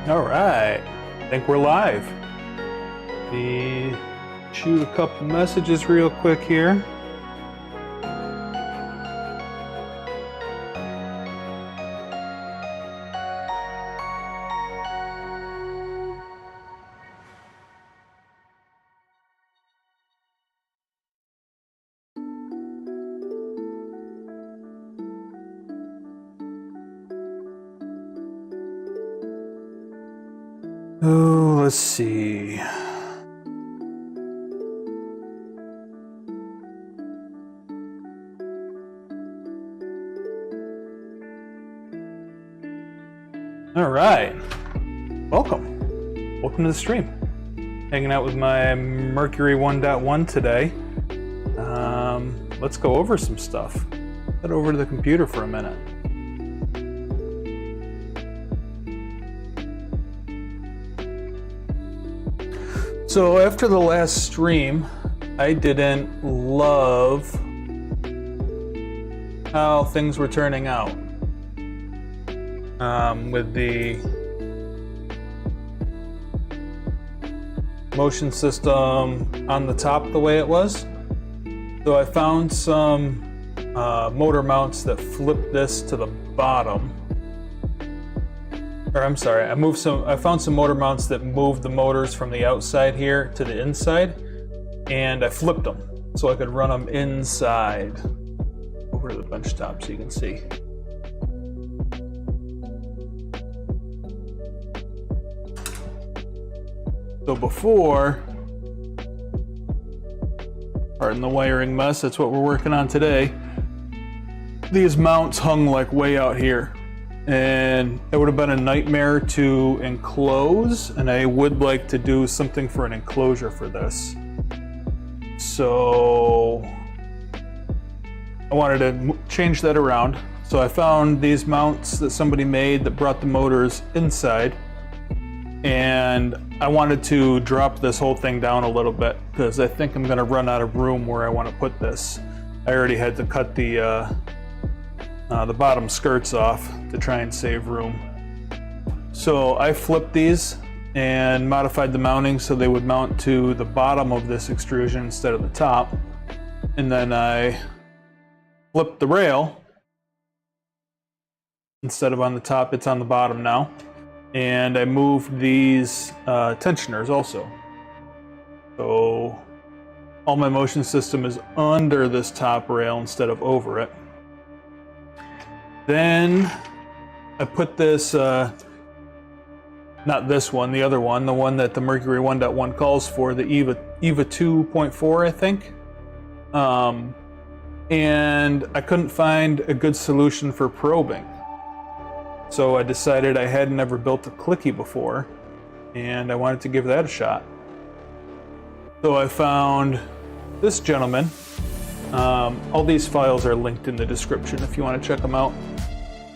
All right, I think we're live. Let me shoot a couple messages real quick here. Oh, let's see. All right, welcome to the stream. Hanging out with my Mercury 1.1 today. Let's go over some stuff. Head over to the computer for a minute. So after the last stream, I didn't love how things were turning out with the motion system on the top the way it was. So I found some motor mounts that flip this to the bottom. Or I'm sorry, I found some motor mounts that moved the motors from the outside here to the inside, and I flipped them so I could run them inside. Over to the bench top so you can see. So before, pardon the wiring mess, that's what we're working on today. These mounts hung like way out here. And it would have been a nightmare to enclose, and I would like to do something for an enclosure for this. So I wanted to change that around. So I found these mounts that somebody made that brought the motors inside, and I wanted to drop this whole thing down a little bit because I think I'm going to run out of room where I want to put this. I already had to cut the bottom skirts off to try and save room. So I flipped these and modified the mounting so they would mount to the bottom of this extrusion instead of the top. And then I flipped the rail. Instead of on the top, it's on the bottom now. And I moved these tensioners also. So all my motion system is under this top rail instead of over it. Then I put this, not this one, the other one, the one that the Mercury 1.1 calls for, the EVA 2.4, I think. And I couldn't find a good solution for probing. So I decided I had never built a Klicky before, and I wanted to give that a shot. So I found this gentleman. All these files are linked in the description if you want to check them out.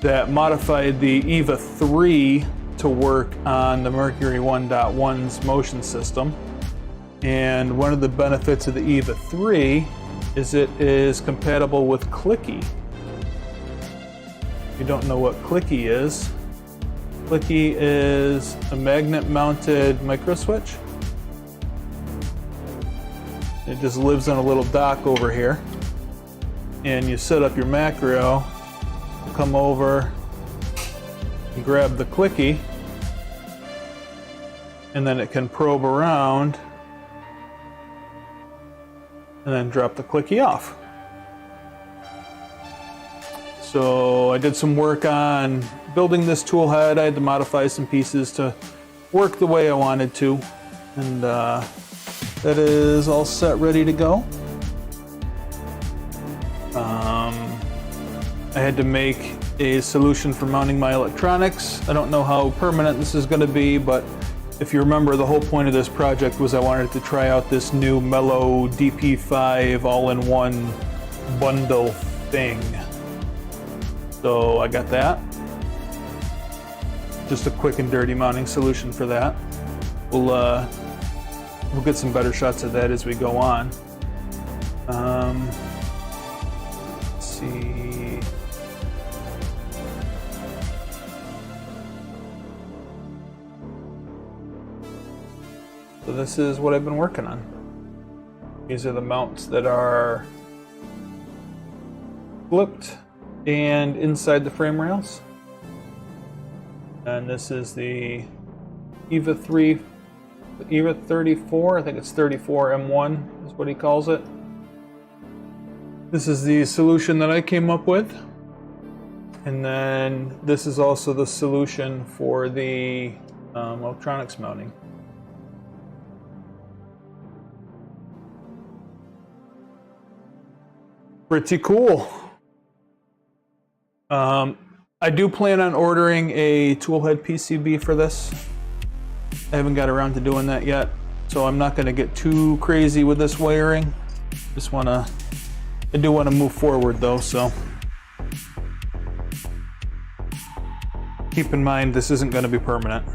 That modified the EVA 3 to work on the Mercury 1.1's motion system. And one of the benefits of the EVA 3 is it is compatible with Klicky. If you don't know what Klicky is a magnet-mounted microswitch. It just lives on a little dock over here. And you set up your macro, come over and grab the Klicky, and then it can probe around and then drop the Klicky off. So I did some work on building this tool head. I had to modify some pieces to work the way I wanted to, and that is all set, ready to go. I had to make a solution for mounting my electronics. I don't know how permanent this is going to be, but if you remember, the whole point of this project was I wanted to try out this new Mellow DP5 all-in-one bundle thing. So I got that. Just a quick and dirty mounting solution for that. We'll get some better shots of that as we go on. Let's see. So this is what I've been working on. These are the mounts that are flipped and inside the frame rails. And this is the EVA 34, I think it's 34 M1 is what he calls it. This is the solution that I came up with. And then this is also the solution for the electronics mounting. Pretty cool. I do plan on ordering a toolhead PCB for this. I haven't got around to doing that yet, so I'm not going to get too crazy with this wiring. I do want to move forward though, so keep in mind this isn't going to be permanent.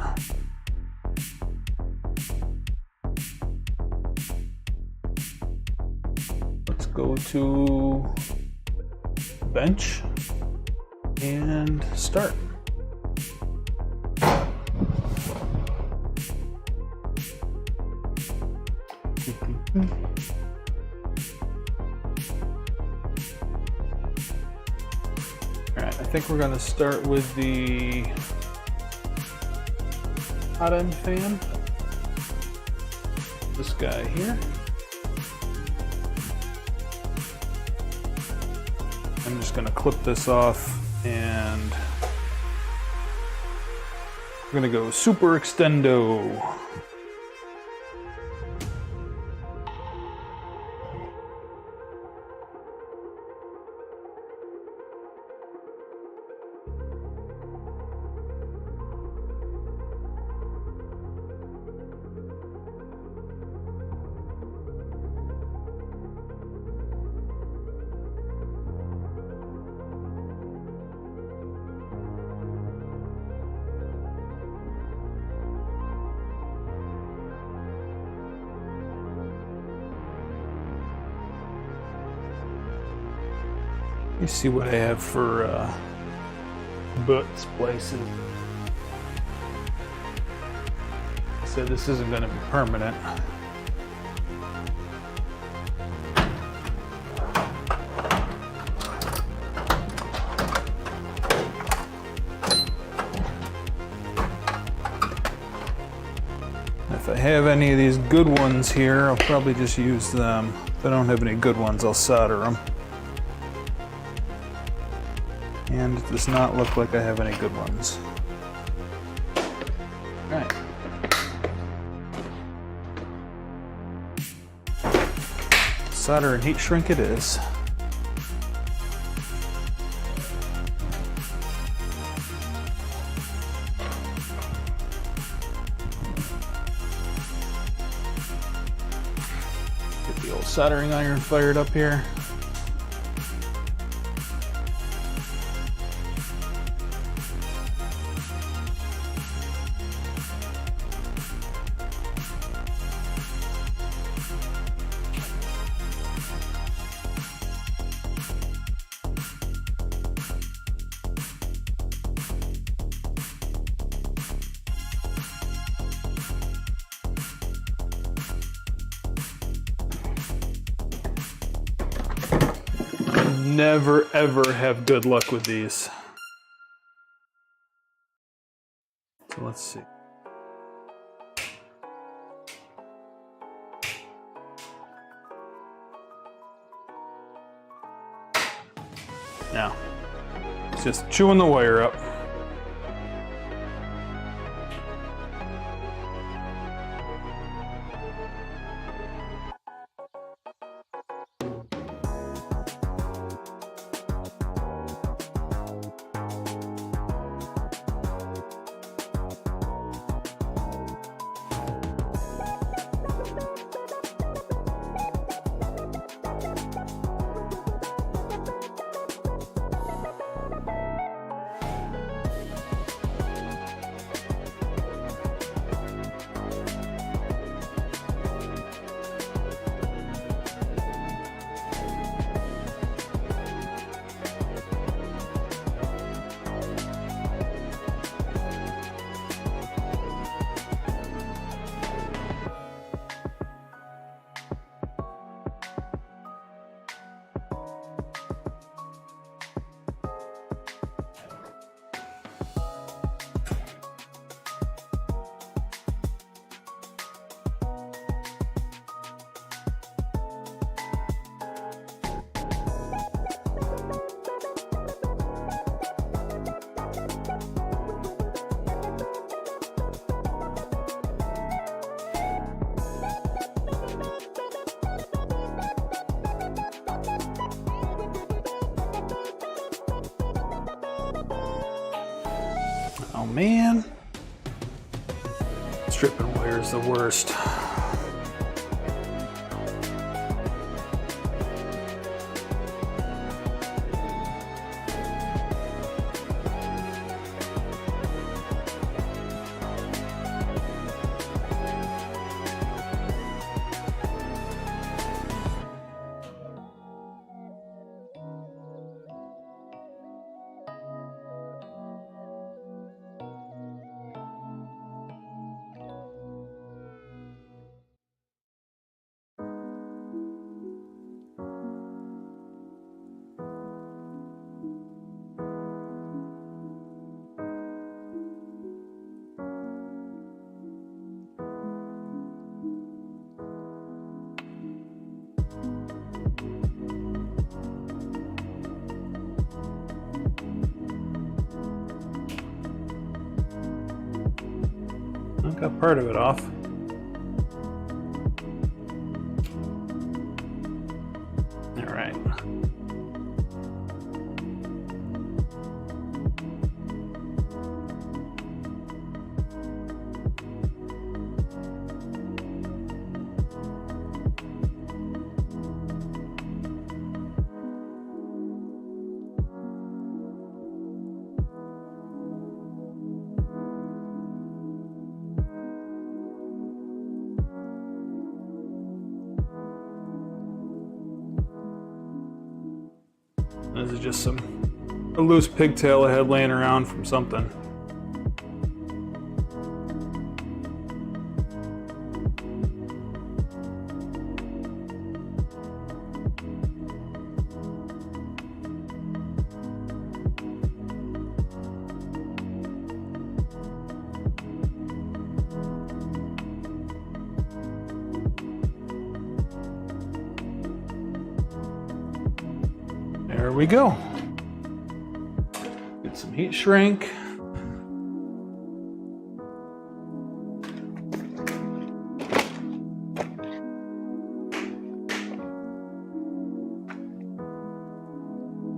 Let's go to bench and start. Alright, I think we're going to start with the hot end fan. This guy here. I'm just going to clip this off and we're going to go super extendo. Let me see what I have for butt splices. So this isn't going to be permanent. If I have any of these good ones here, I'll probably just use them. If I don't have any good ones, I'll solder them. And it does not look like I have any good ones. Alright. Solder and heat shrink it is. Get the old soldering iron fired up here. Never ever have good luck with these. So let's see. Now, it's just chewing the wire up. man. Stripping wire is the worst. I got part of it off. All right. This is just a loose pigtail I had laying around from something. There we go. Get some heat shrink.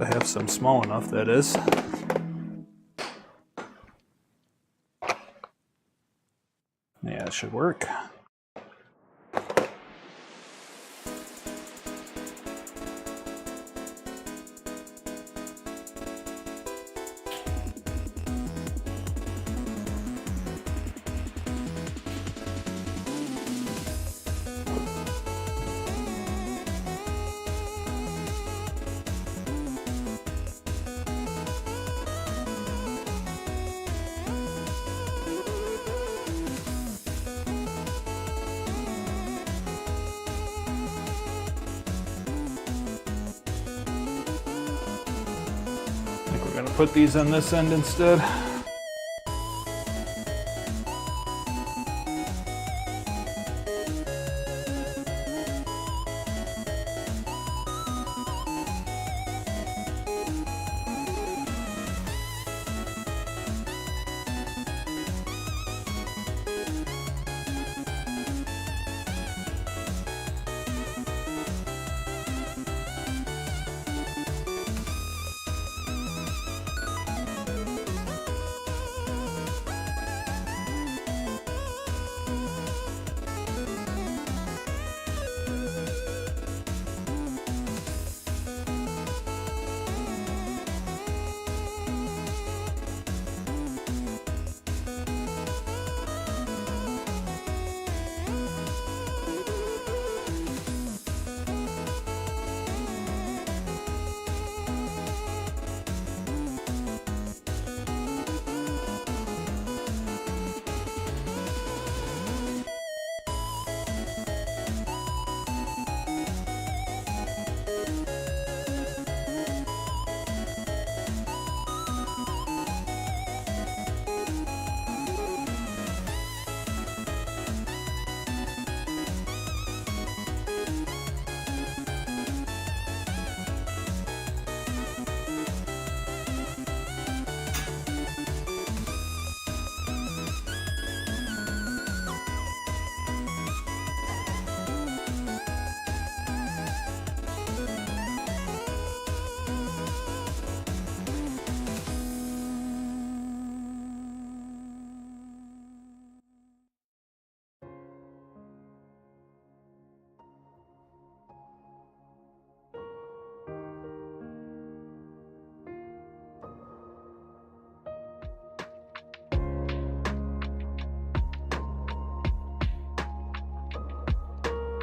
I have some small enough, that is. Yeah, it should work. We're gonna put these on this end instead.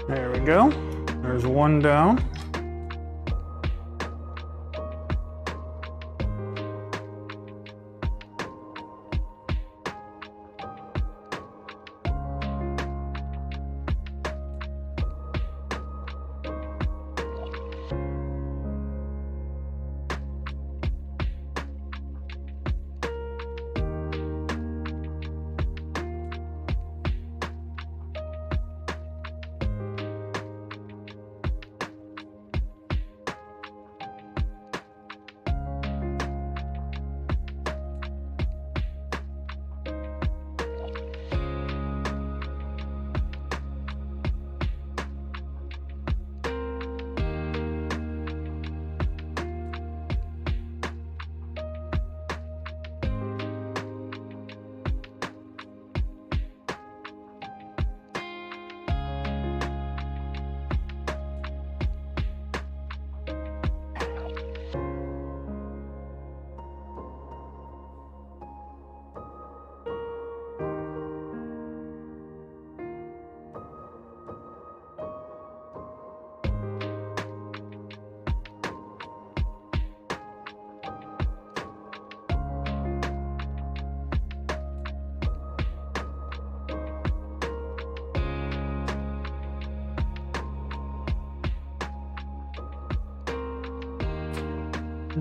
There we go. There's one down.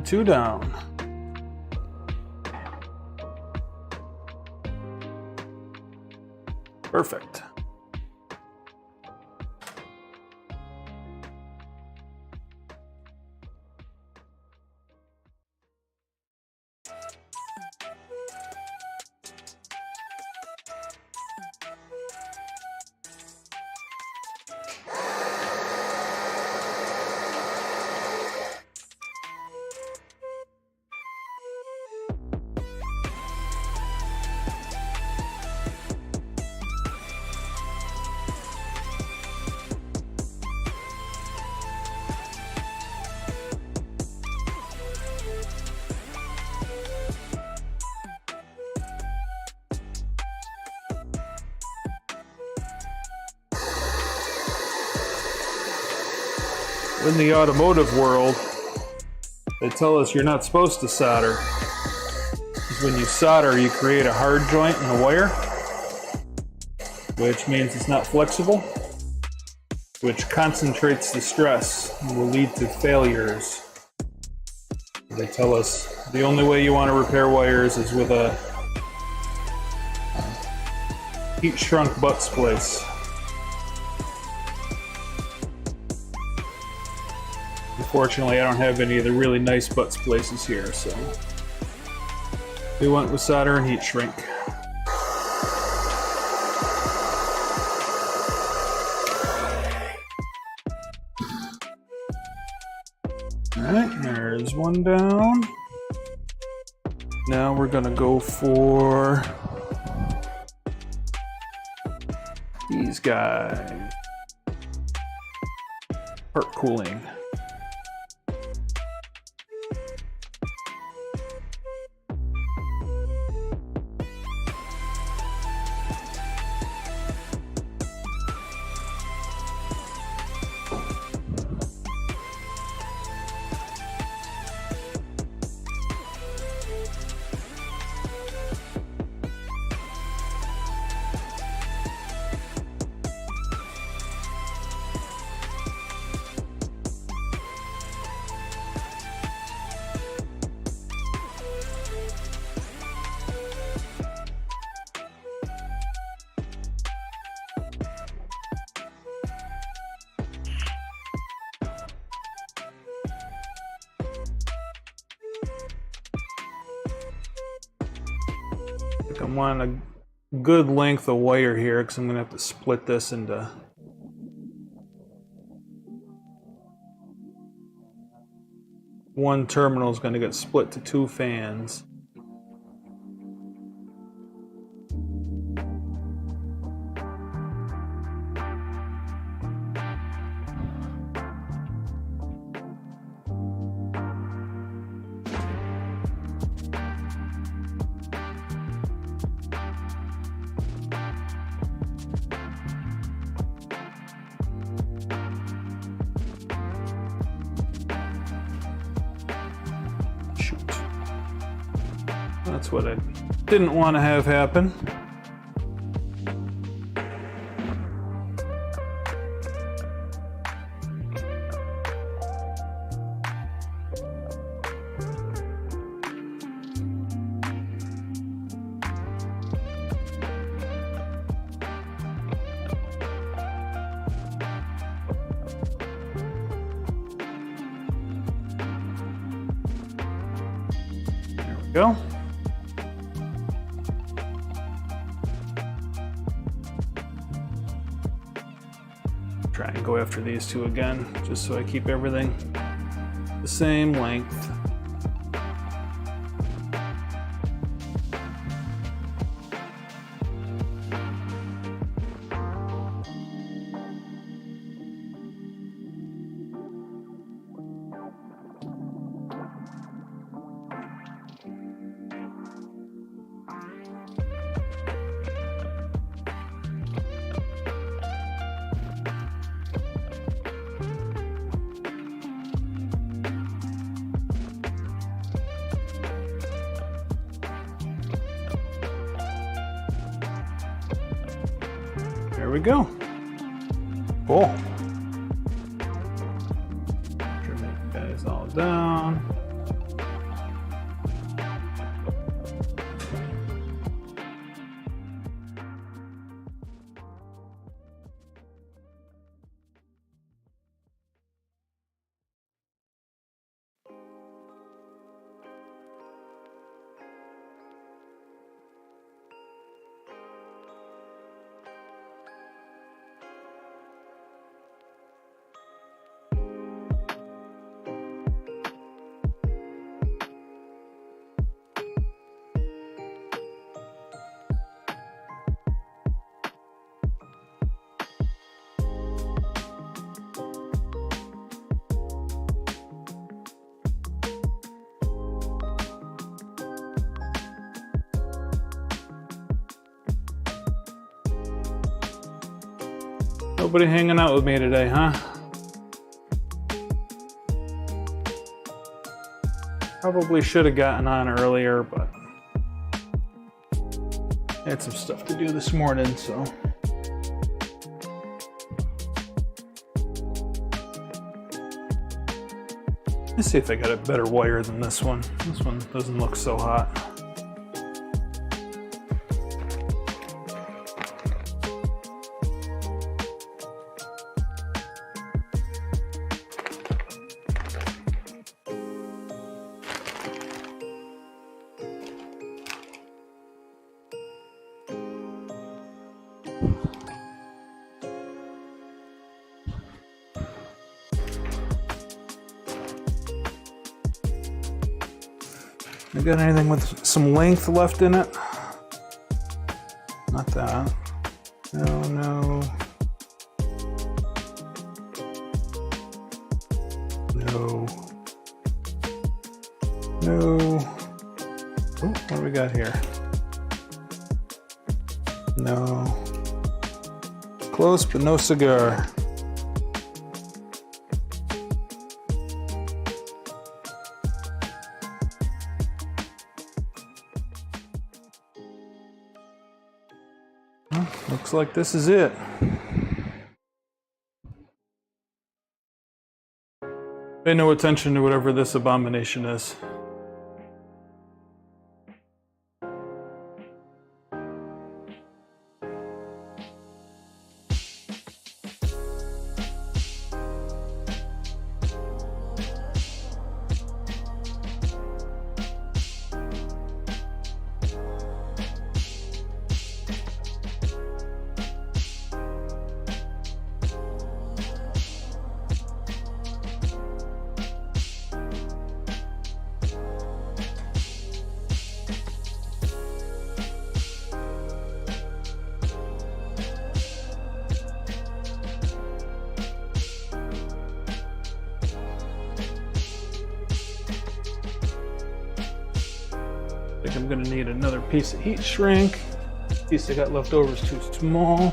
Two down. Perfect. In the automotive world, they tell us you're not supposed to solder. Because when you solder, you create a hard joint in the wire, which means it's not flexible, which concentrates the stress and will lead to failures. They tell us the only way you want to repair wires is with a heat shrunk butt splice. Unfortunately, I don't have any of the really nice butt splices here, so we went with solder and heat shrink. Alright, there's one down. Now we're gonna go for these guys. Part cooling. I want a good length of wire here because I'm going to have to split this into one terminal is going to get split to two fans. That's what I didn't want to have happen. Go. Try and go after these two again, just so I keep everything the same length. There we go. Cool. Trim these guys all down. Nobody hanging out with me today, huh? Probably should have gotten on earlier, but I had some stuff to do this morning, so. Let's see if I got a better wire than this one. This one doesn't look so hot. You got anything with some length left in it? Not that. No, no. No. No. Oh, what do we got here? No. Close, but no cigar. Looks like this is it. Pay no attention to whatever this abomination is. I think I'm gonna need another piece of heat shrink. The piece I got left over is too small.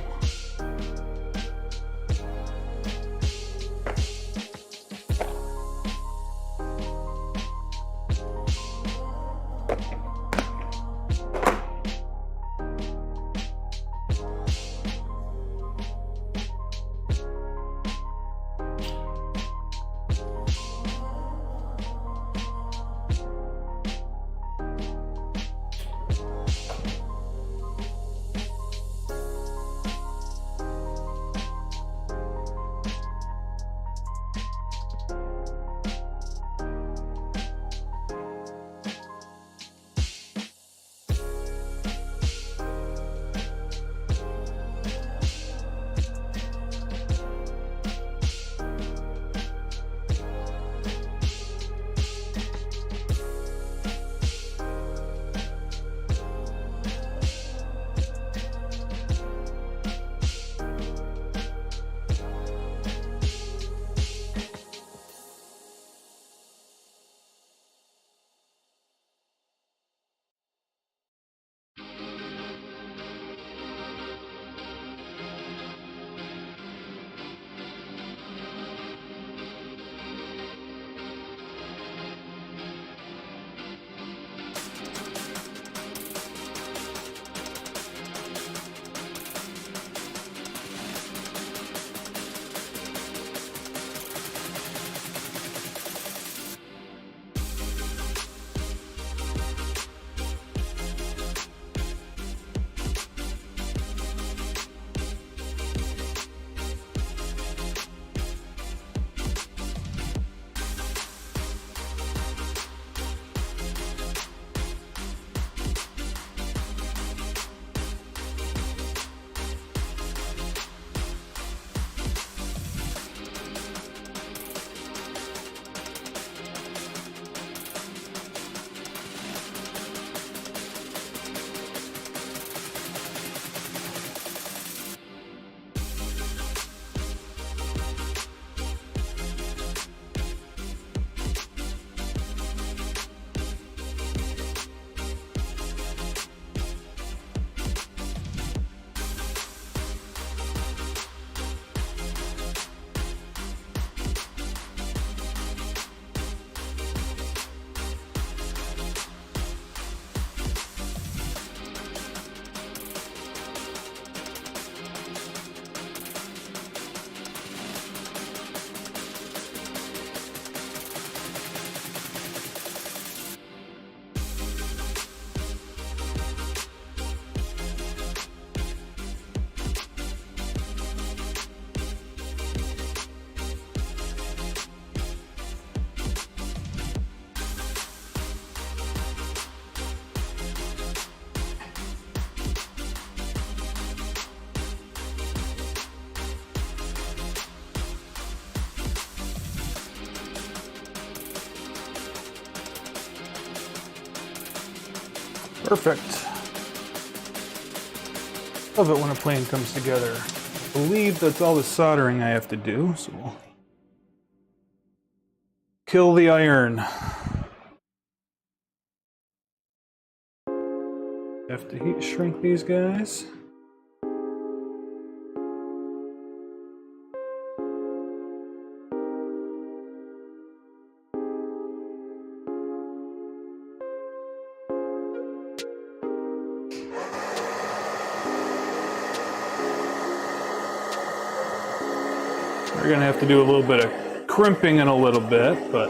Perfect. Love it when a plane comes together. I believe that's all the soldering I have to do, so we'll kill the iron. Have to heat shrink these guys. We're gonna have to do a little bit of crimping in a little bit, but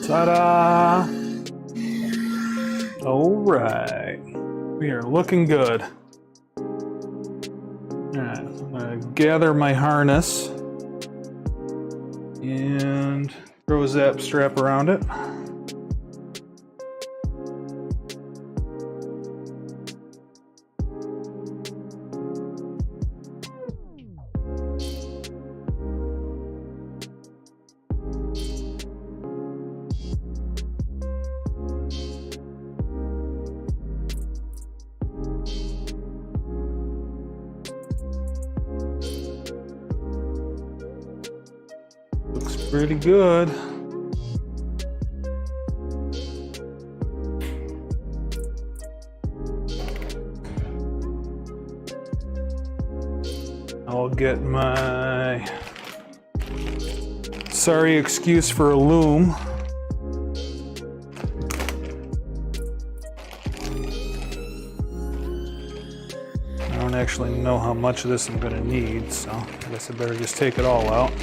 ta-da! All right, we are looking good. All right, I'm gonna gather my harness and throw a zap strap around it. Looks pretty good. I'll get my sorry excuse for a loom. I don't actually know how much of this I'm going to need, so I guess I better just take it all out.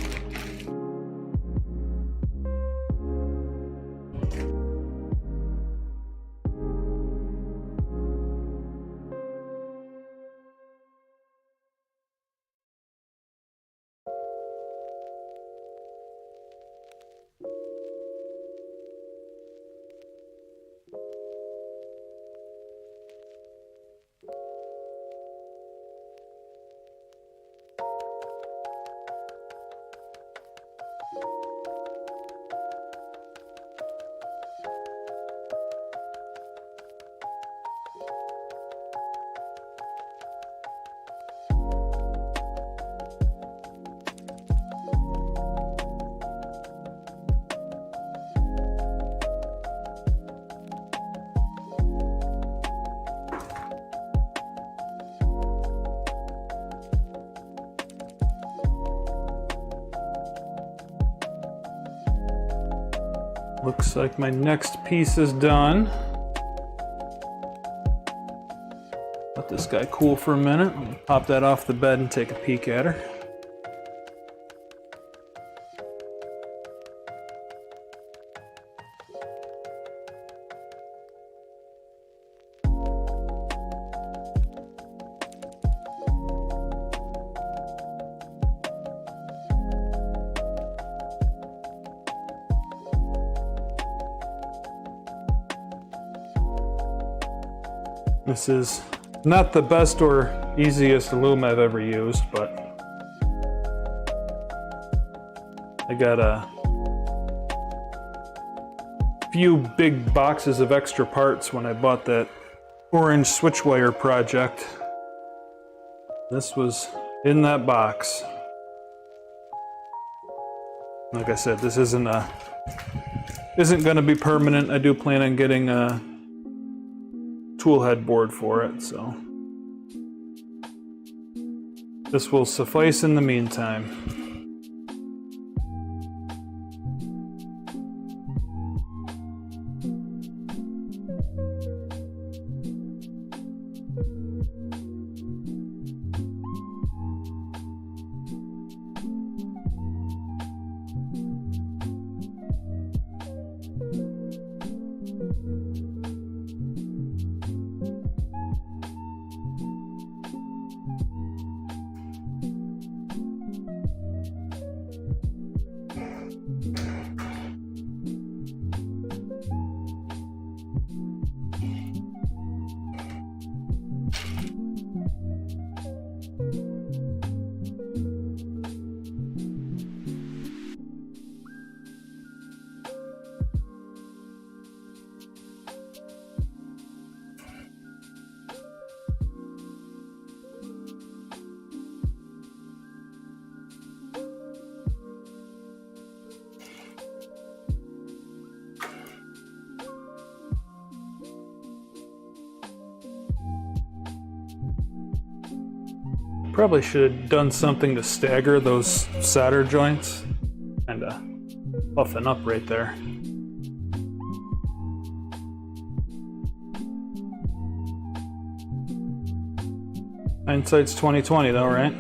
Looks like my next piece is done. Let this guy cool for a minute. I'm gonna pop that off the bed and take a peek at her. This is not the best or easiest loom I've ever used, but I got a few big boxes of extra parts when I bought that orange switch wire project. This was in that box. Like I said, this isn't going to be permanent. I do plan on getting a toolhead board for it, so this will suffice in the meantime. Probably should have done something to stagger those solder joints. Kinda puffing up right there. Hindsight's 20/20 though, right?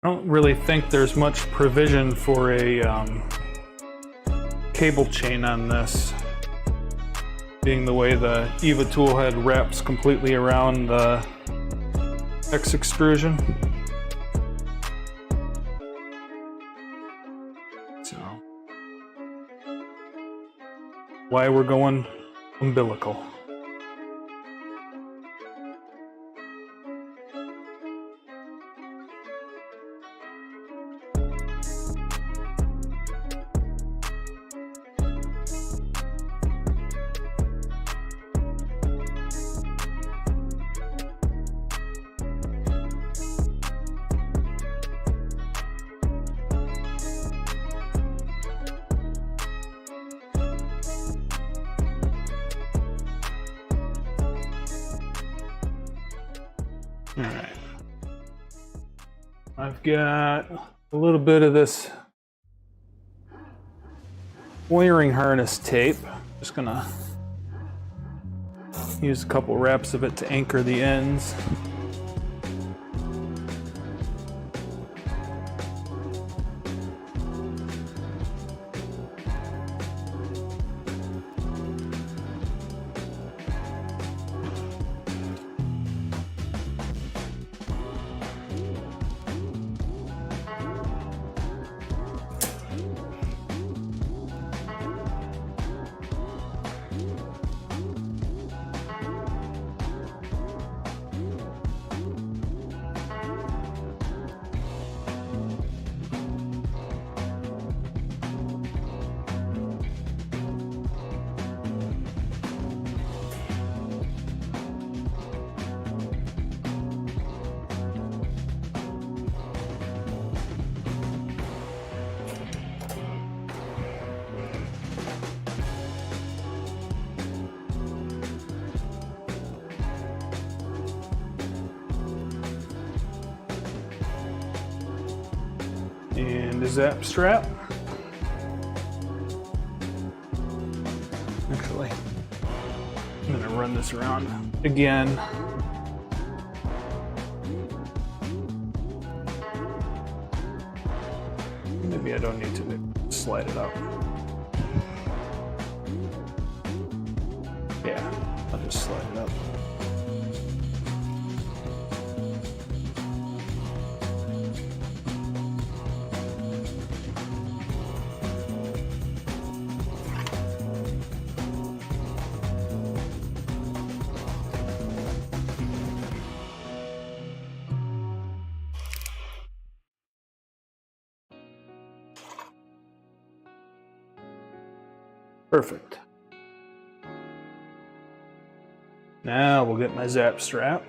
I don't really think there's much provision for a cable chain on this, being the way the EVA toolhead wraps completely around the X extrusion. So, why we're going umbilical. All right, I've got a little bit of this wiring harness tape. Just gonna use a couple wraps of it to anchor the ends. And a zap strap. Actually, I'm gonna run this around again. Maybe I don't need to slide it up. Yeah, I'll just slide it up. Perfect. Now we'll get my zap strap.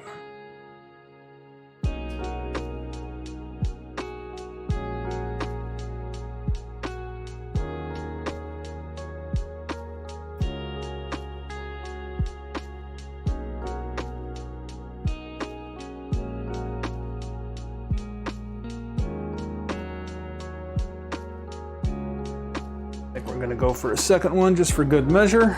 I'm gonna go for a second one just for good measure.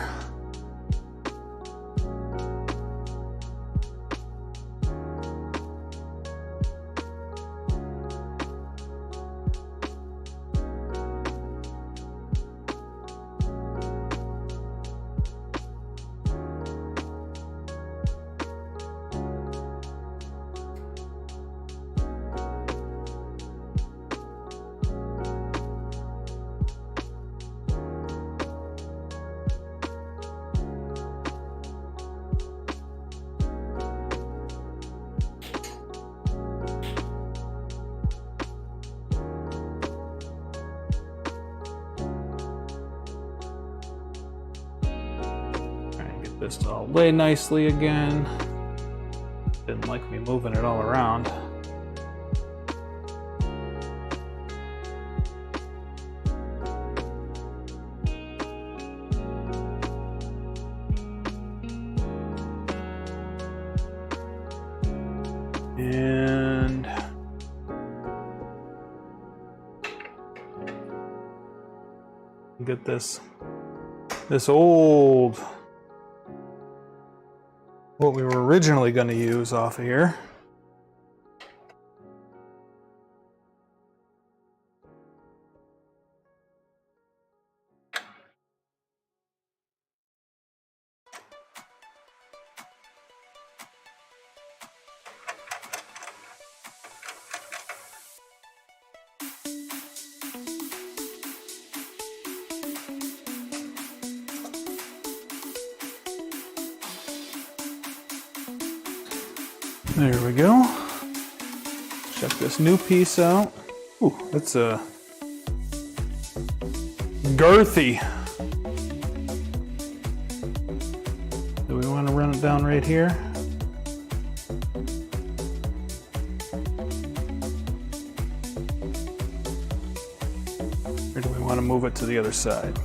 This to all lay nicely again. Didn't like me moving it all around. And get this old, what we were originally going to use off of here. There we go. Check this new piece out. Ooh, that's a girthy. Do we want to run it down right here? Or do we want to move it to the other side?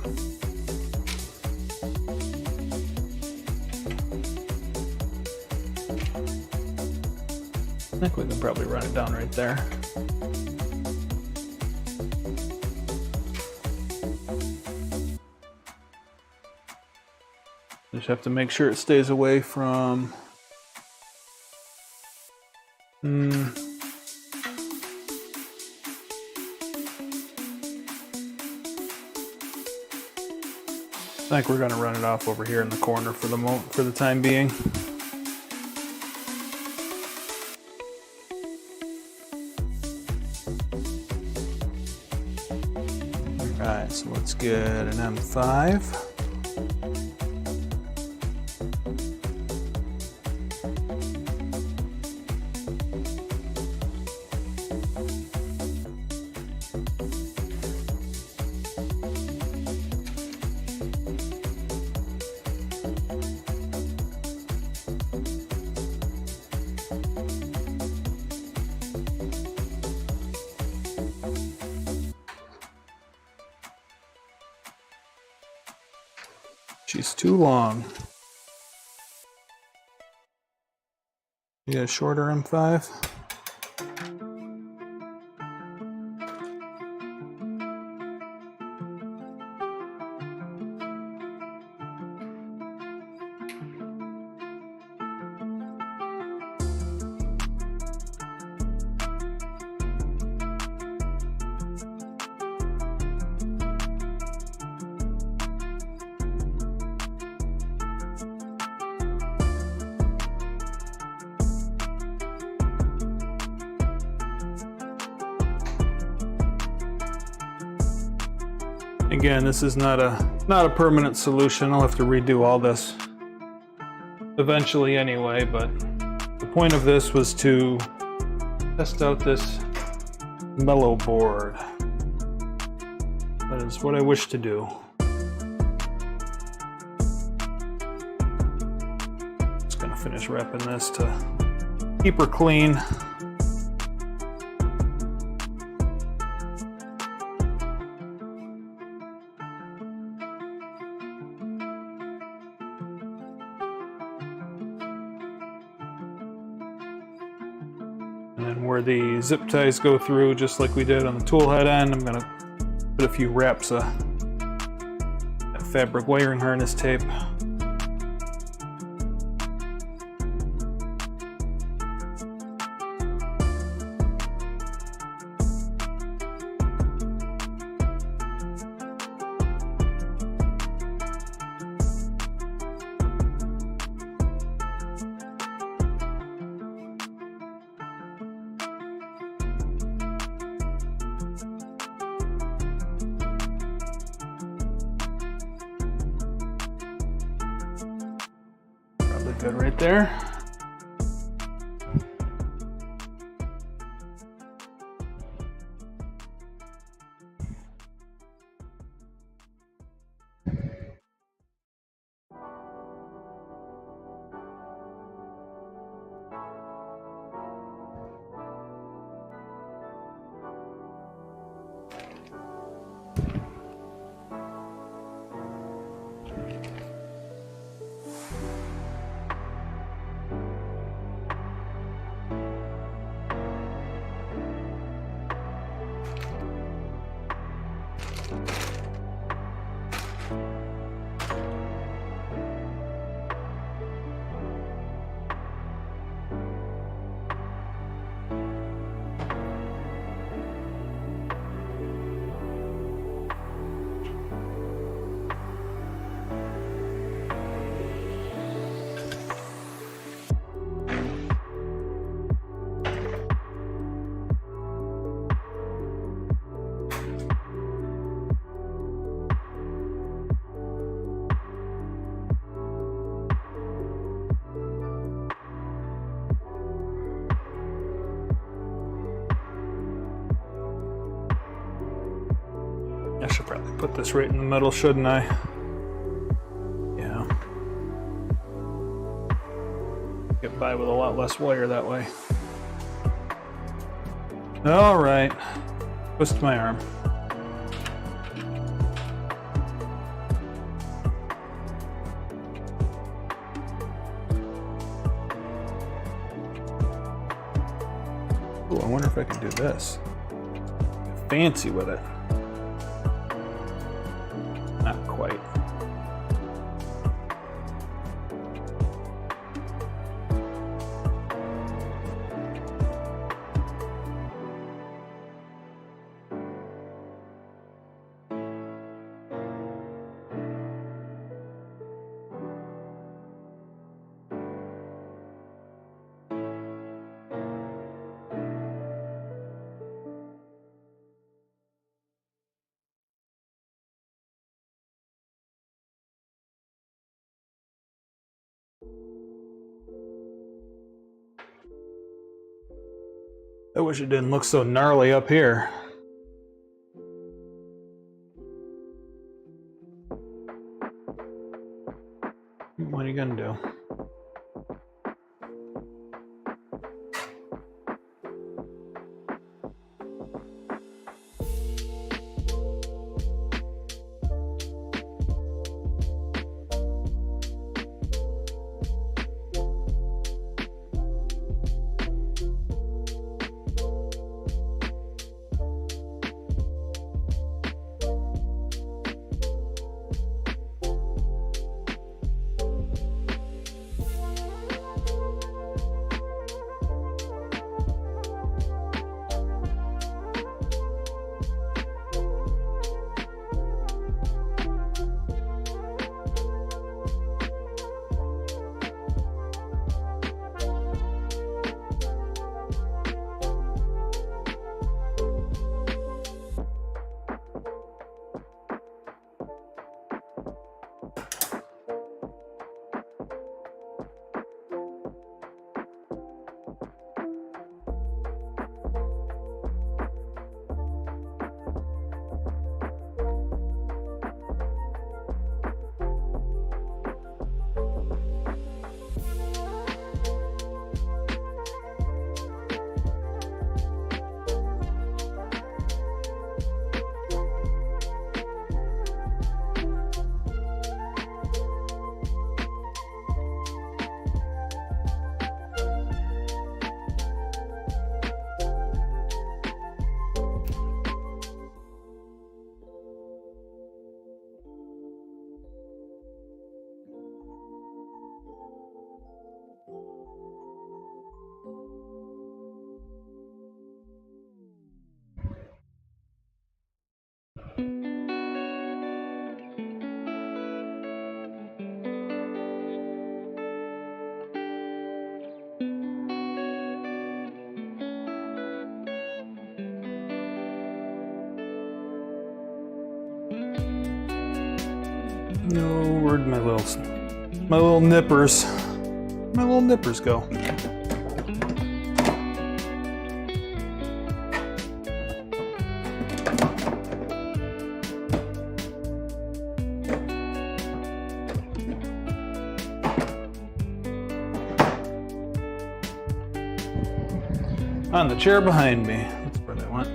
I think we can probably run it down right there. Just have to make sure it stays away from... I think we're going to run it off over here in the corner for the time being. Alright, so let's get an M5. She's too long. You got a shorter M5? Again, this is not a permanent solution. I'll have to redo all this eventually anyway, but the point of this was to test out this mellow board. That is what I wish to do. Just gonna finish wrapping this to keep her clean. And where the zip ties go through, just like we did on the tool head end, I'm gonna put a few wraps of fabric wiring harness tape. Good right there. I should probably put this right in the middle, shouldn't I? Yeah. Get by with a lot less wire that way. All right. Twist my arm. Ooh, I wonder if I can do this. Get fancy with it. Not quite. I wish it didn't look so gnarly up here. What are you gonna do? No, where'd my little nippers? My little nippers go. On the chair behind me. That's where they went.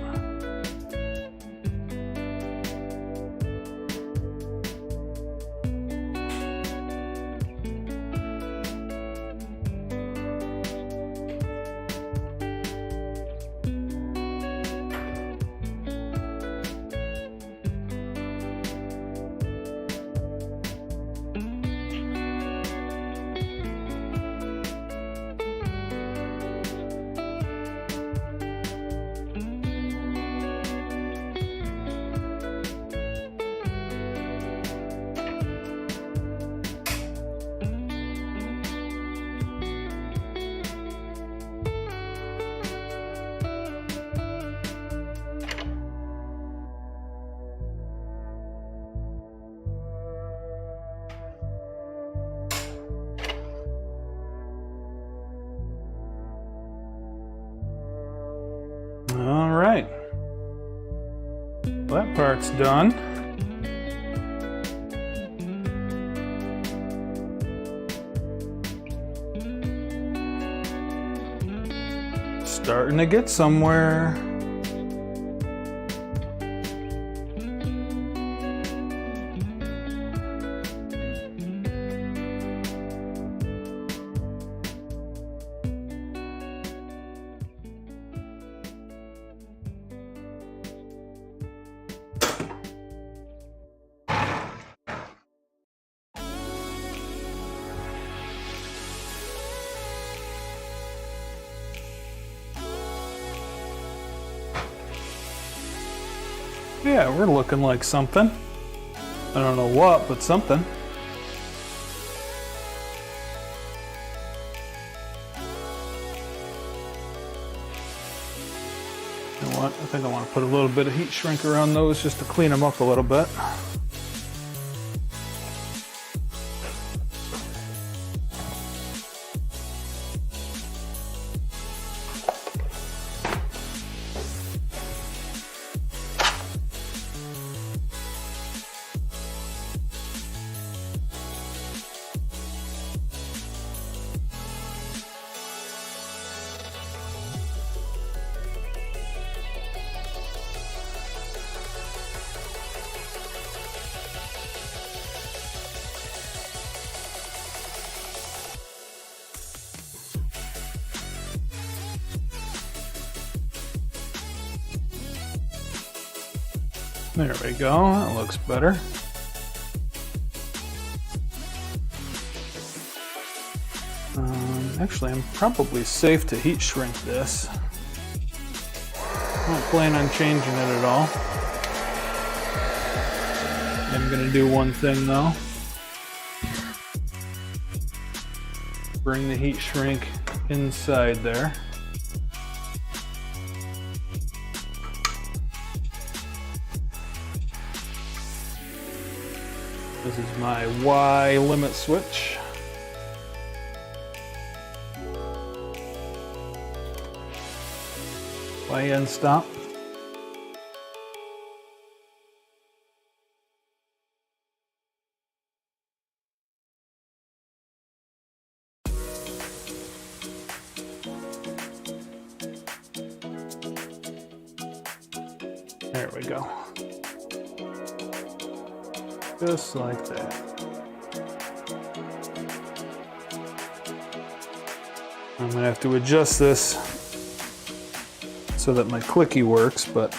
All right, well, that part's done. Starting to get somewhere. Yeah, we're looking like something. I don't know what, but something. You know what? I think I want to put a little bit of heat shrink around those just to clean them up a little bit. There we go, that looks better. Actually, I'm probably safe to heat shrink this. I don't plan on changing it at all. I'm gonna do one thing though. Bring the heat shrink inside there. This is my Y limit switch. Y end stop. There we go. Just like that. I'm gonna have to adjust this so that my Klicky works, but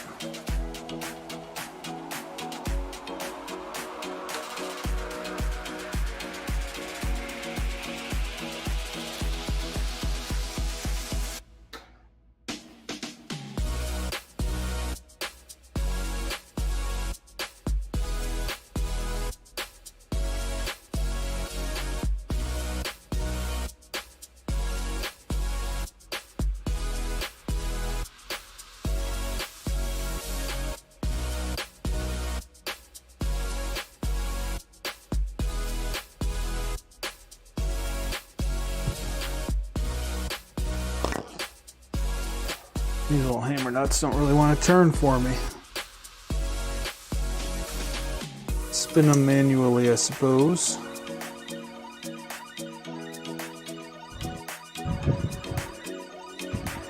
These little hammer nuts don't really want to turn for me. Spin them manually, I suppose.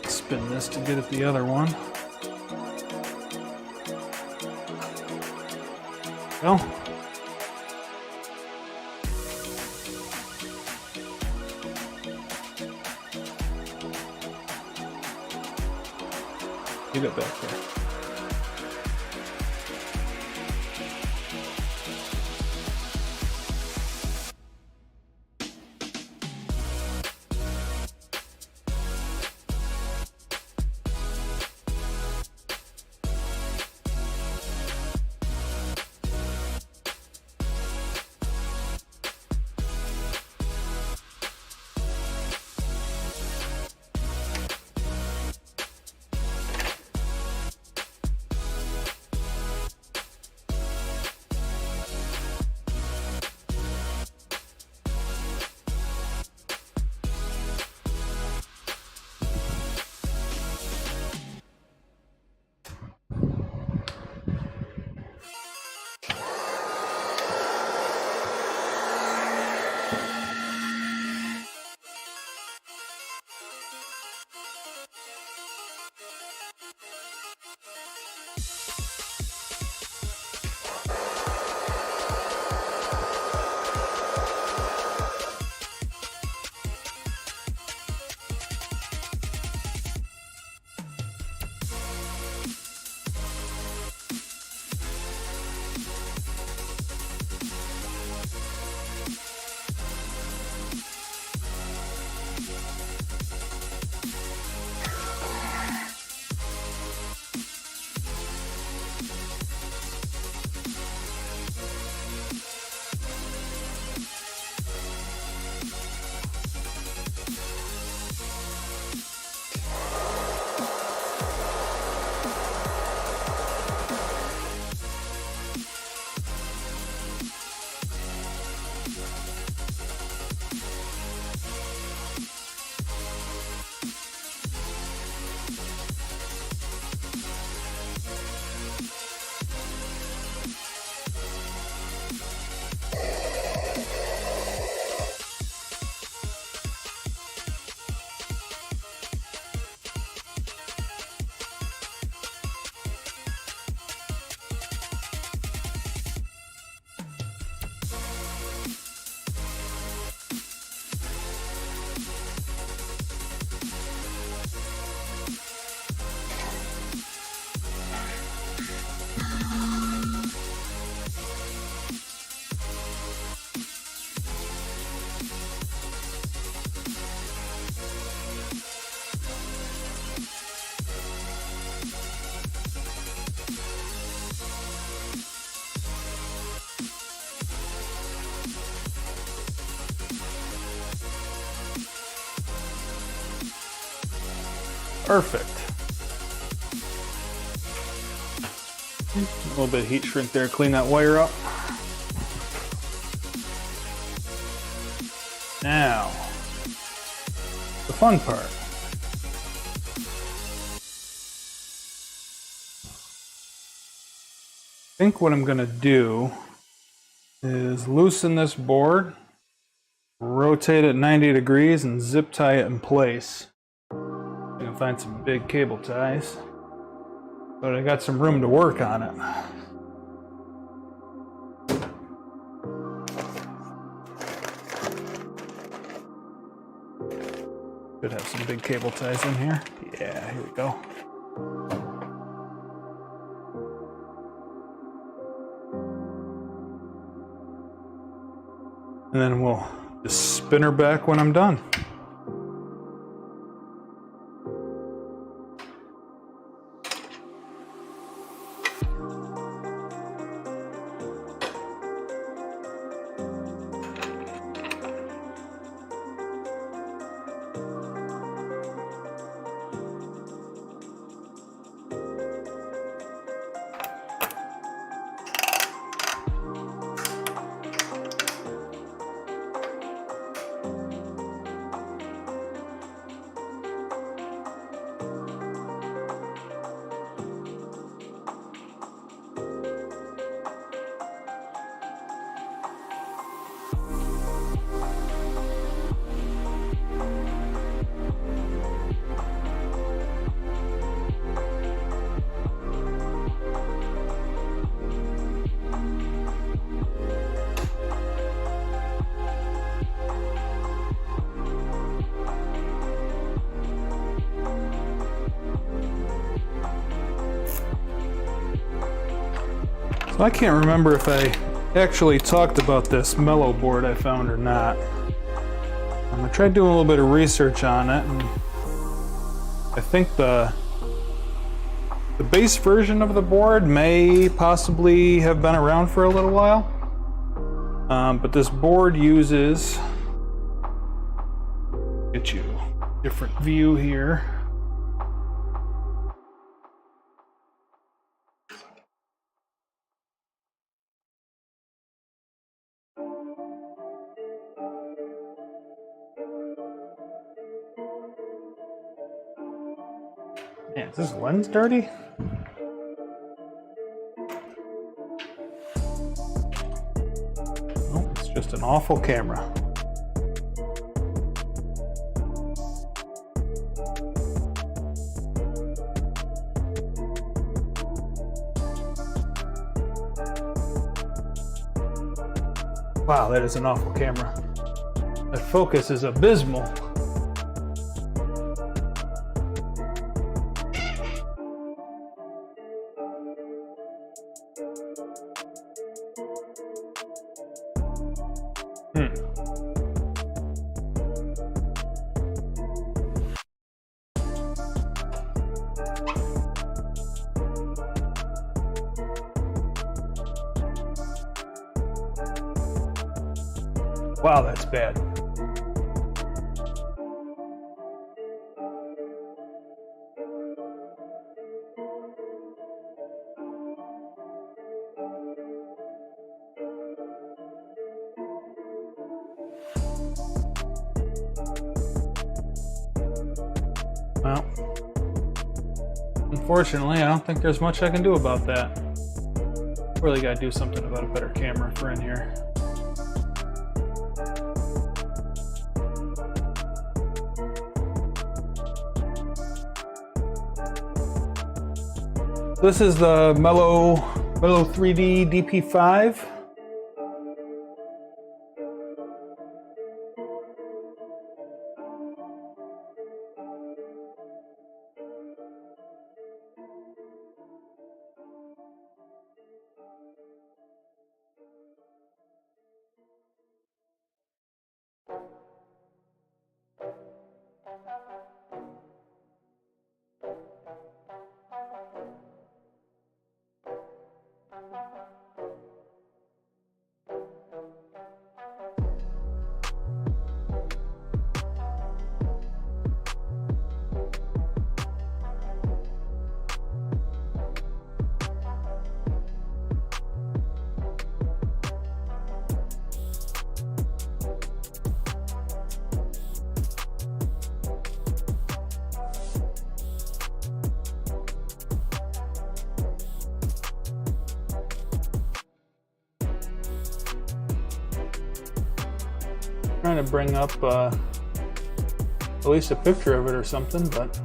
Spin this to get at the other one. Well, get it back there. Perfect. A little bit of heat shrink there, clean that wire up. Now, the fun part. I think what I'm gonna do is loosen this board, rotate it 90 degrees, and zip tie it in place. I can find some big cable ties, but I got some room to work on it. Should have some big cable ties in here. Yeah, here we go. And then we'll just spin her back when I'm done. So I can't remember if I actually talked about this mellow board I found or not. I tried doing a little bit of research on it, and I think the base version of the board may possibly have been around for a little while. But this board uses, get you a different view here. Man, is this lens dirty? Oh, it's just an awful camera. Wow, that is an awful camera. The focus is abysmal. Wow, that's bad. Well, unfortunately, I don't think there's much I can do about that. Really gotta do something about a better camera for in here. This is the Mellow 3D DP5. Trying to bring up at least a picture of it or something, but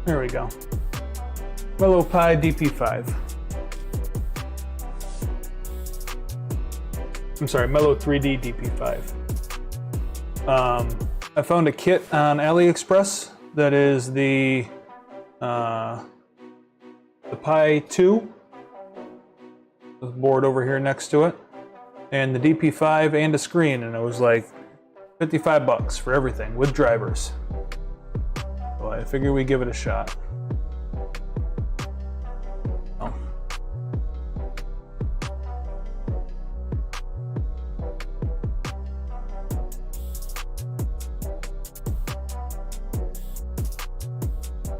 there we go. Mellow Pi DP5. I'm sorry, Mellow 3D DP5. I found a kit on AliExpress that is the Pi 2, the board over here next to it, and the DP5 and a screen, and it was like 55 bucks for everything with drivers. So I figured we'd give it a shot. Oh.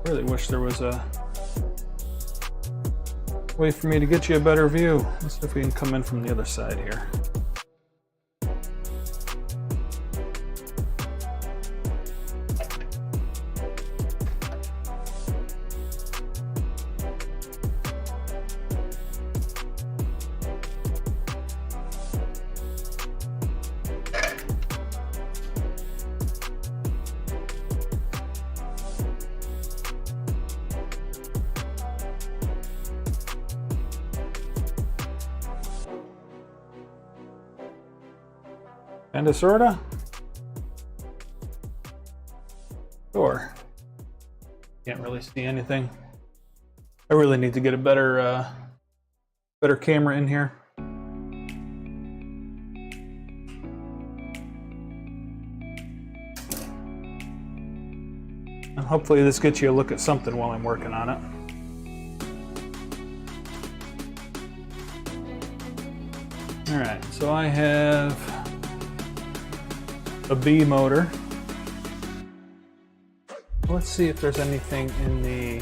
Really wish there was a way for me to get you a better view. Let's see if we can come in from the other side here. Kinda, sorta? Sure. Can't really see anything. I really need to get a better camera in here. And hopefully this gets you a look at something while I'm working on it. All right, so I have a B motor. Let's see if there's anything in the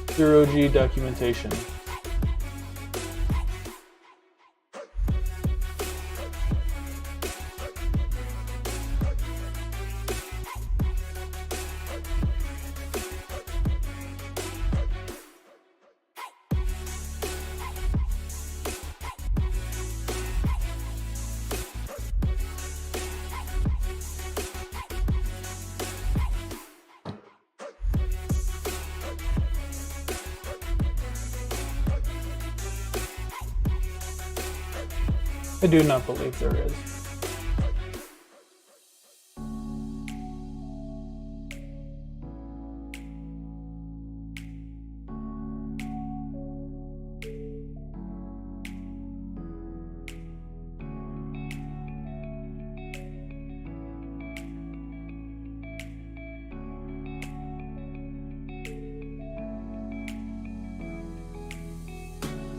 0G documentation. I do not believe there is.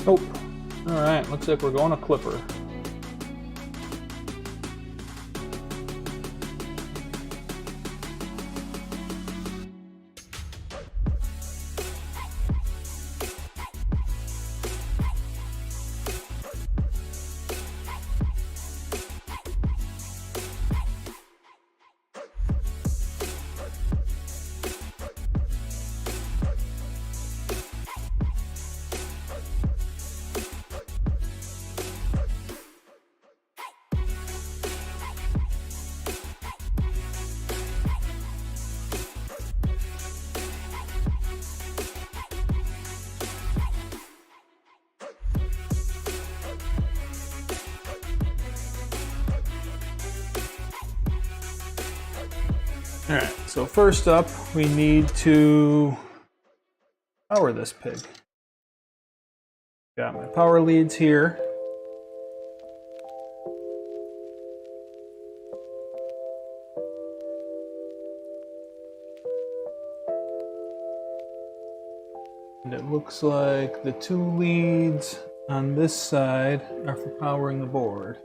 Oh, all right, looks like we're going to clipper. All right, so first up, we need to power this pig. Got my power leads here. And it looks like the two leads on this side are for powering the board.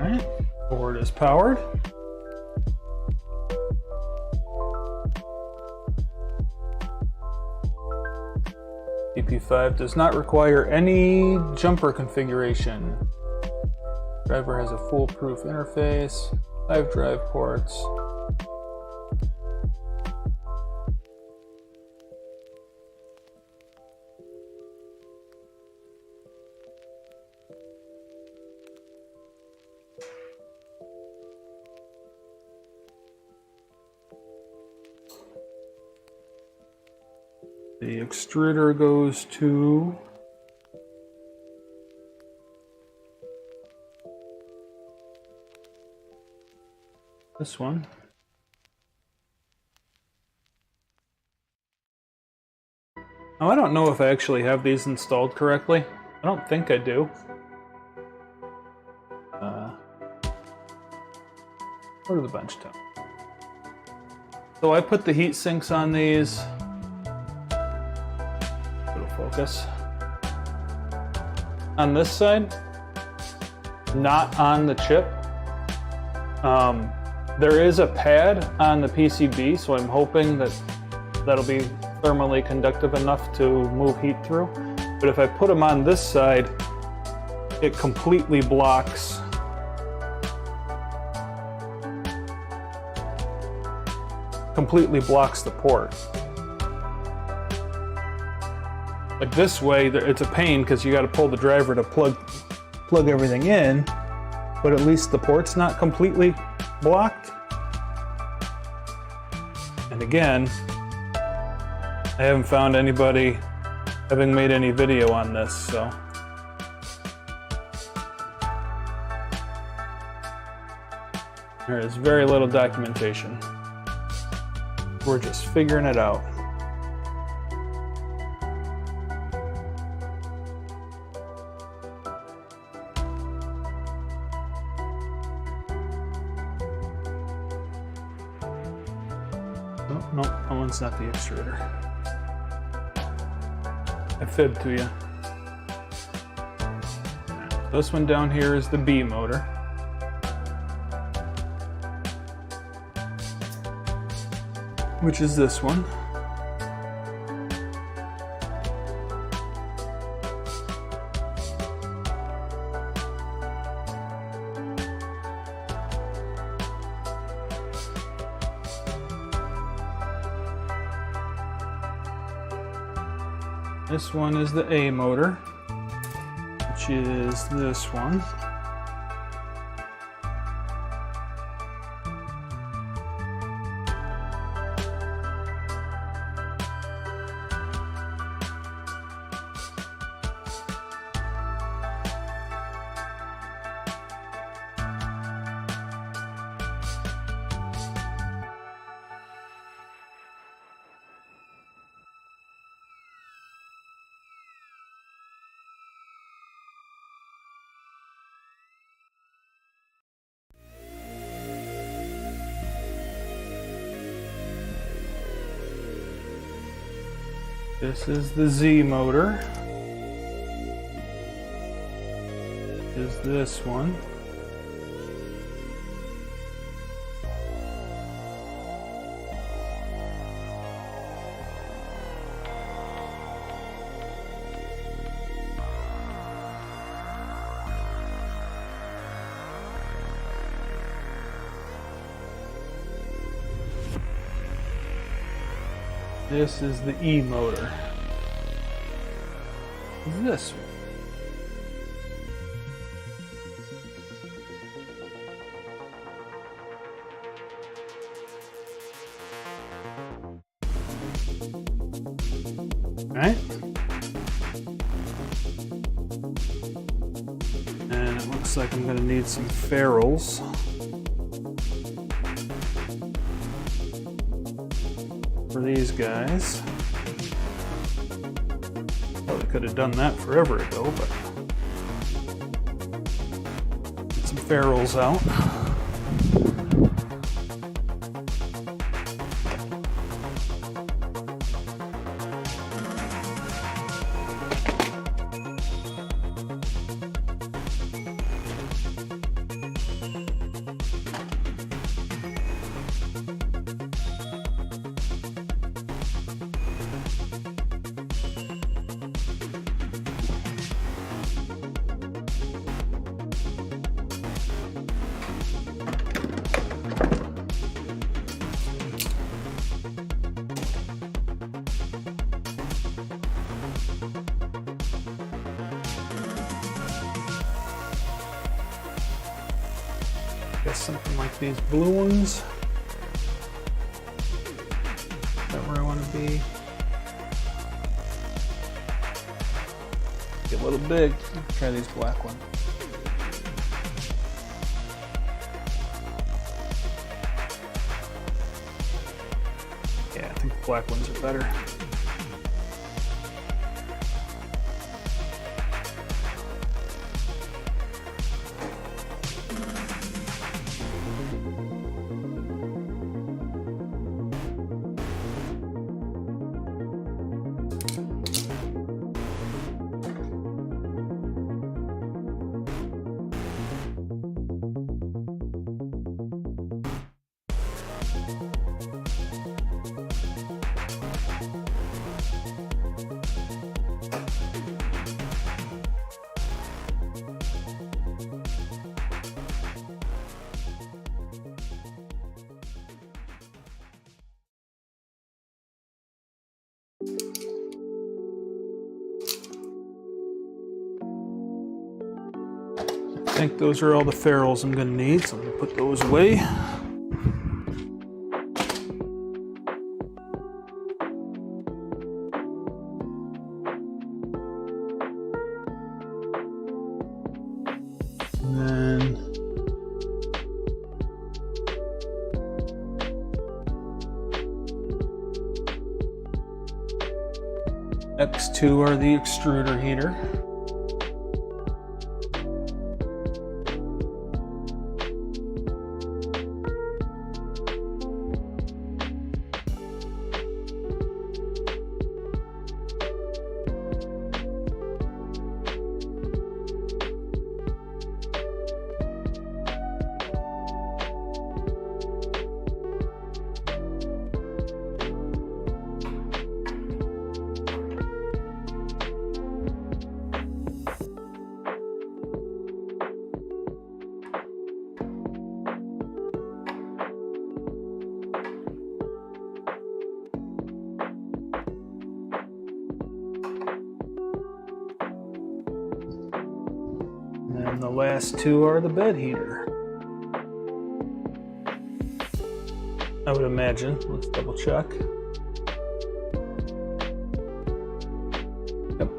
Alright, board is powered. DP5 does not require any jumper configuration. Driver has a foolproof interface, 5 drive ports. The extruder goes to this one. Now, I don't know if I actually have these installed correctly. I don't think I do. Go to the bench top. So I put the heat sinks on these. Focus on this side, not on the chip. There is a pad on the PCB, so I'm hoping that that'll be thermally conductive enough to move heat through. But if I put them on this side, it completely blocks the port. Like this way, it's a pain because you got to pull the driver to plug everything in, but at least the port's not completely blocked. And again, I haven't found anybody having made any video on this, so. There is very little documentation. We're just figuring it out. Oh, no, that one's not the extruder. I fibbed to you. This one down here is the B motor. Which is this one. This one is the A motor, which is this one. This is the Z motor, which is this one. This is the E motor. This one. All right. And it looks like I'm going to need some ferrules. For these guys. Probably could have done that forever ago, but get some ferrules out. Guess something like these blue ones. Is that where I want to be? Get a little big. Try these black ones. Yeah, I think the black ones are better. think those are all the ferrules I'm going to need, so I'm going to put those away. X2 are the extruder heater. And the last two are the bed heater. I would imagine. Let's double check. Yep.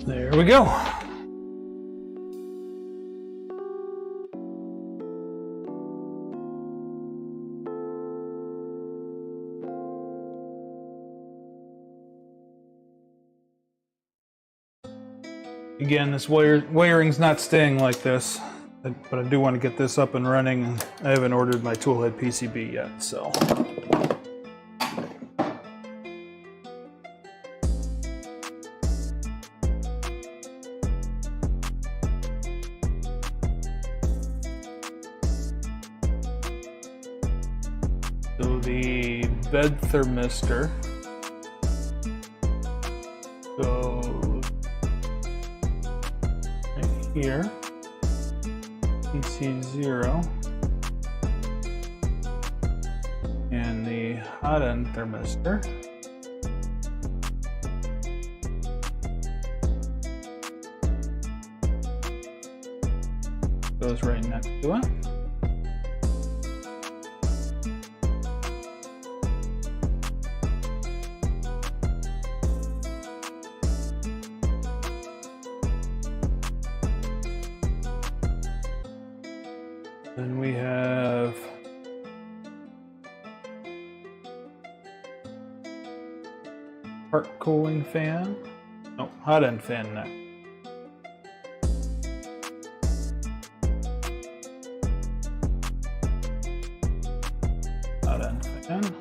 There we go. Again, this wiring's not staying like this, but I do want to get this up and running. I haven't ordered my toolhead PCB yet, so. So the bed thermistor goes right here, PC0, and the hot end thermistor goes right next to it. Then we have part cooling fan. No, hot end fan next. Hot end fan.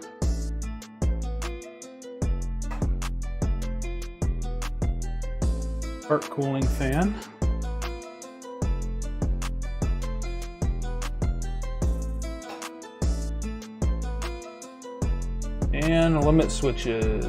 Part cooling fan. And limit switches.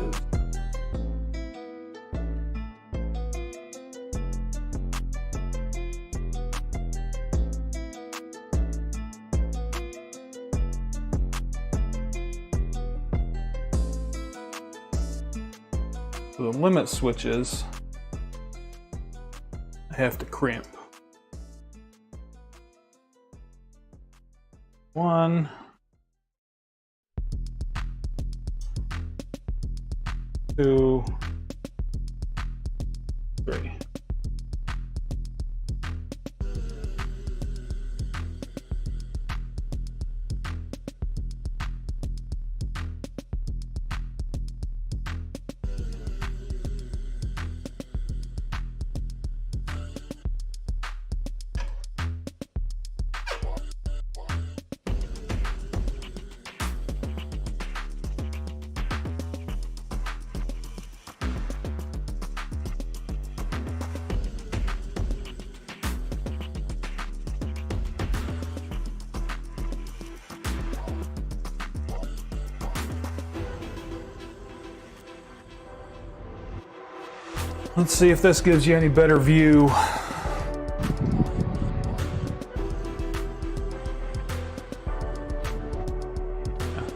So the limit switches, I have to crimp. 1, 2, 3. Let's see if this gives you any better view.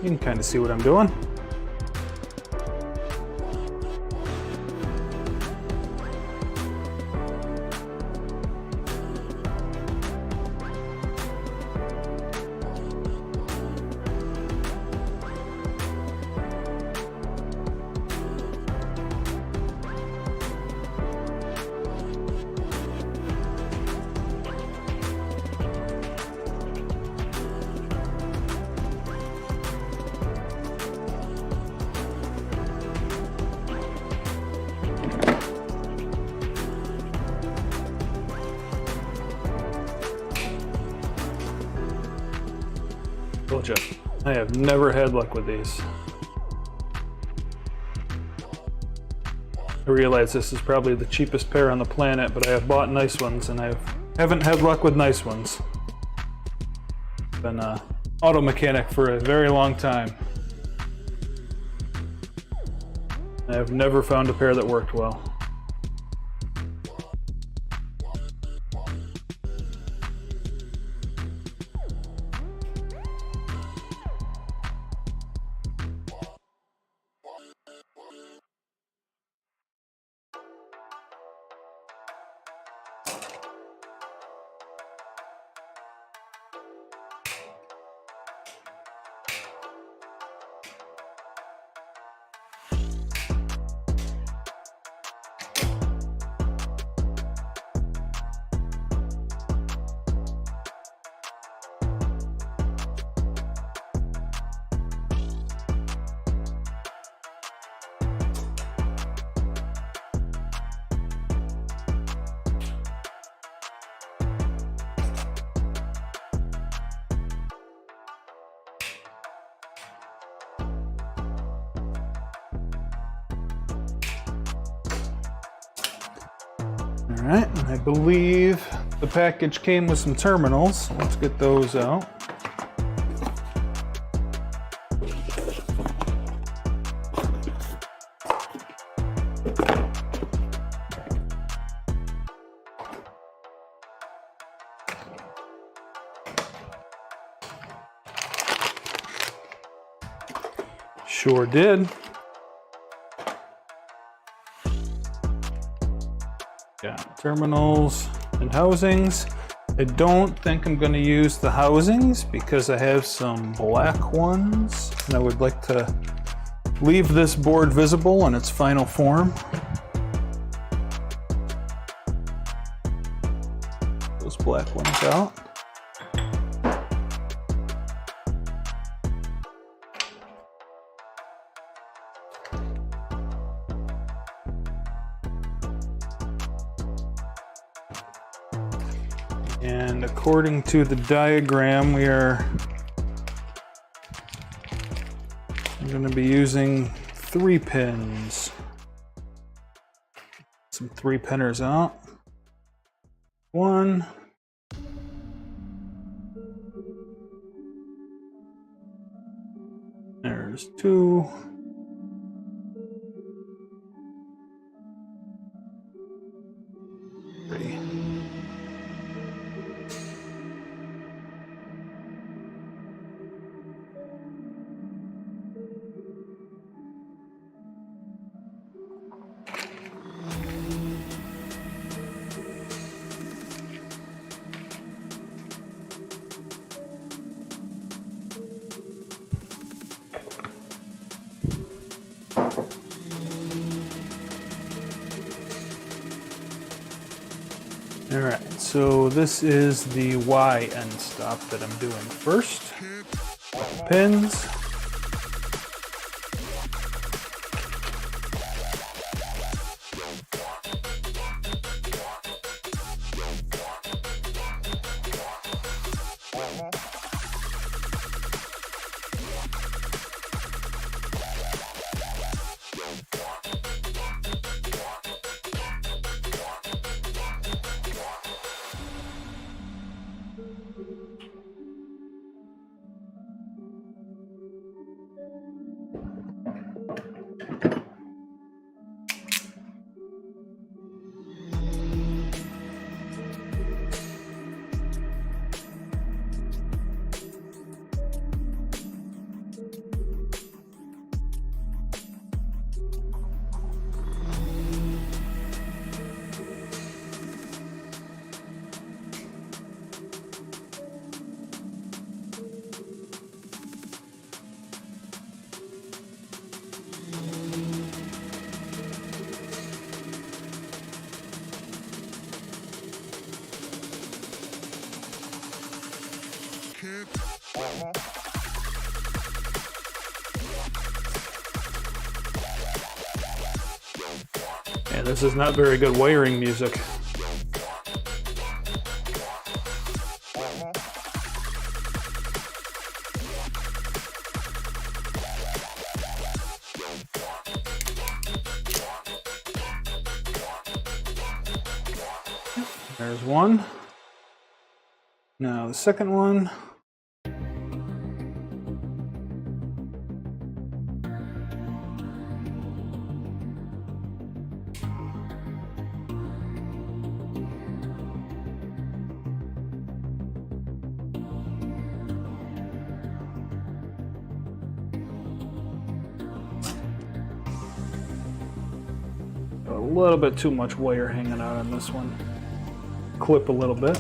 You can kind of see what I'm doing. Told you, I have never had luck with these. I realize this is probably the cheapest pair on the planet, but I have bought nice ones and I haven't had luck with nice ones. Been an auto mechanic for a very long time. I have never found a pair that worked well. All right, and I believe the package came with some terminals. Let's get those out. Sure did. Got terminals and housings. I don't think I'm going to use the housings because I have some black ones and I would like to leave this board visible in its final form. Those black ones out. And according to the diagram, I'm going to be using 3 pins. Some 3-pinners out. 1. There's 2. 3. All right, so this is the Y end stop that I'm doing first. Pins. Yeah, this is not very good wiring music. There's one. Now the second one. A little bit too much wire hanging out on this one. Clip a little bit.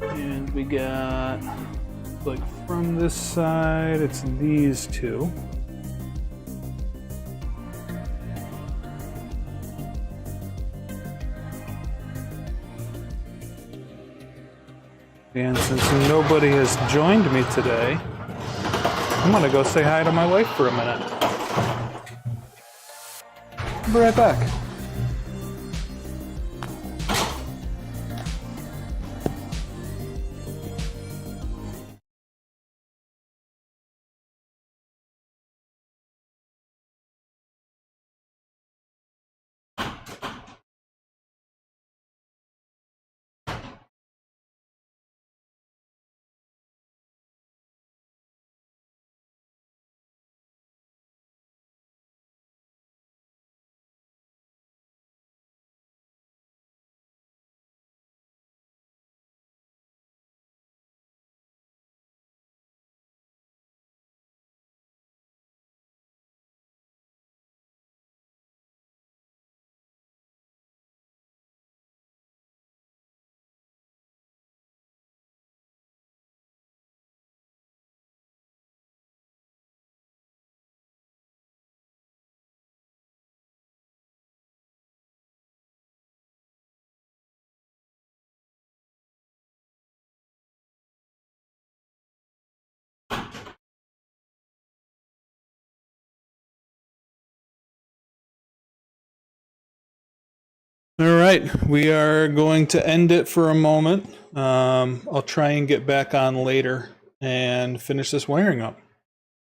And we got, like, from this side, it's these two. And since nobody has joined me today, I'm gonna go say hi to my wife for a minute. I'll be right back. All right, we are going to end it for a moment. I'll try and get back on later and finish this wiring up.